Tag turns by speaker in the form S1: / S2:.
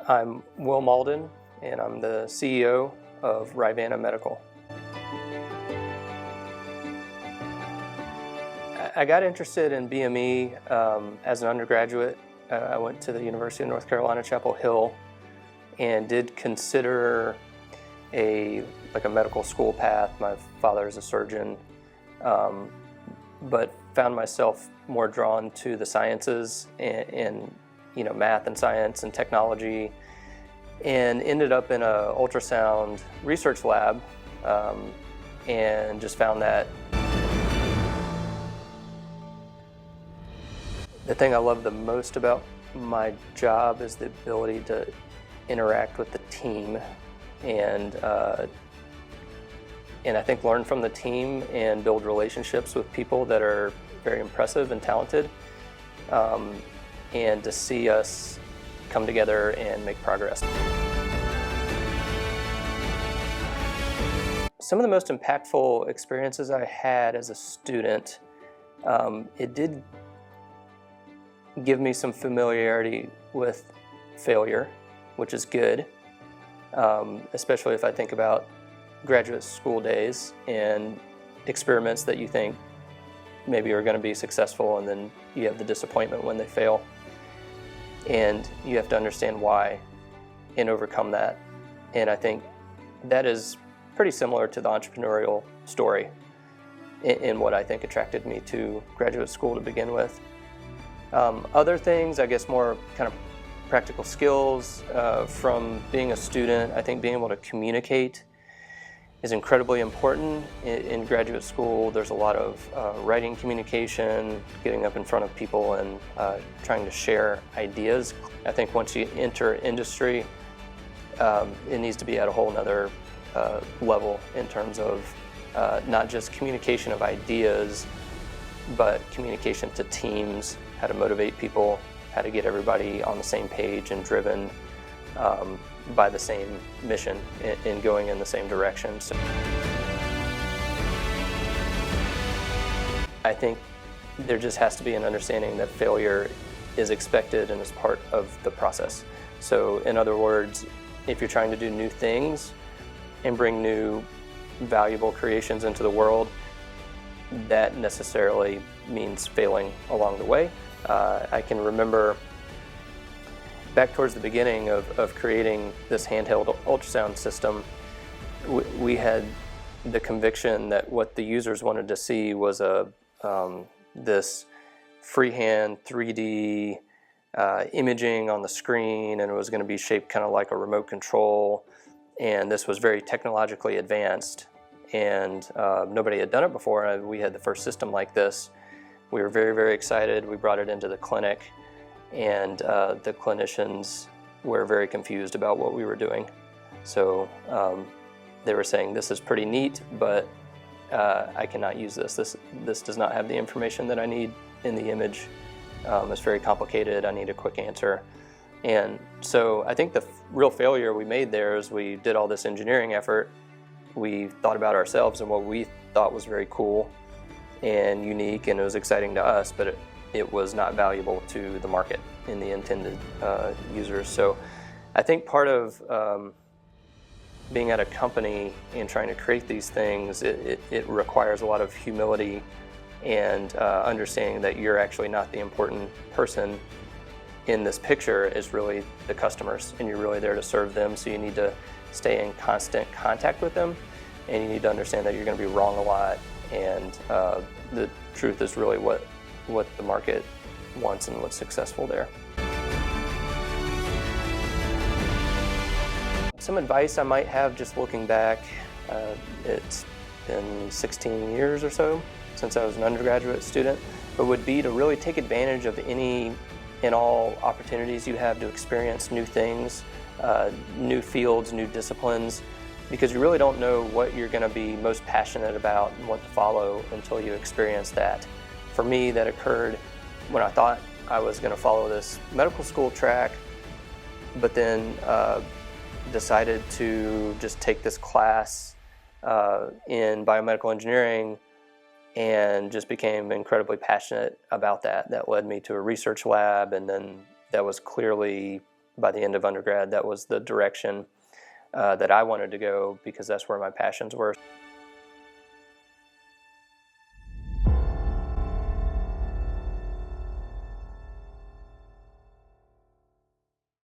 S1: I'm Will Mauldin, and I'm the CEO of Rivanna Medical. I got interested in BME as an undergraduate. I went to the University of North Carolina, Chapel Hill, and did consider a medical school path. My father is a surgeon, but found myself more drawn to the sciences and math and science and technology, and ended up in an ultrasound research lab, and just found that the thing I love the most about my job is the ability to interact with the team and I think learn from the team and build relationships with people that are very impressive and talented, and to see us come together and make progress. Some of the most impactful experiences I had as a student, it did give me some familiarity with failure, which is good, especially if I think about graduate school days and experiments that you think maybe are going to be successful, and then you have the disappointment when they fail. And you have to understand why and overcome that. And I think that is pretty similar to the entrepreneurial story in what I think attracted me to graduate school to begin with. Other things, I guess more kind of practical skills from being a student. I think being able to communicate is incredibly important. In graduate school, there's a lot of writing communication, getting up in front of people and trying to share ideas. I think once you enter industry, it needs to be at a whole nother level in terms of not just communication of ideas, but communication to teams, how to motivate people, how to get everybody on the same page and driven by the same mission and going in the same direction. So I think there just has to be an understanding that failure is expected and is part of the process. So in other words, if you're trying to do new things and bring new valuable creations into the world, that necessarily means failing along the way. I can remember back towards the beginning of creating this handheld ultrasound system, we had the conviction that what the users wanted to see was this freehand 3D imaging on the screen, and it was going to be shaped kind of like a remote control, and this was very technologically advanced, and nobody had done it before. We had the first system like this. We were very, very excited. We brought it into the clinic, and the clinicians were very confused about what we were doing. So they were saying, this is pretty neat, but I cannot use this. This does not have the information that I need in the image. It's very complicated. I need a quick answer. And so I think the real failure we made there is we did all this engineering effort. We thought about ourselves and what we thought was very cool and unique, and it was exciting to us, but it was not valuable to the market and the intended users. So I think part of being at a company and trying to create these things, it requires a lot of humility and understanding that you're actually not the important person in this picture. Is really the customers, and you're really there to serve them. So you need to stay in constant contact with them, and you need to understand that you're going to be wrong a lot, and the truth is really what the market wants and what's successful there. Some advice I might have, just looking back, it's been 16 years or so since I was an undergraduate student, but would be to really take advantage of any and all opportunities you have to experience new things, new fields, new disciplines, because you really don't know what you're going to be most passionate about and what to follow until you experience that. For me, that occurred when I thought I was going to follow this medical school track, but then decided to just take this class in biomedical engineering and just became incredibly passionate about that. That led me to a research lab, and then that was clearly by the end of undergrad, that was the direction that I wanted to go because that's where my passions were.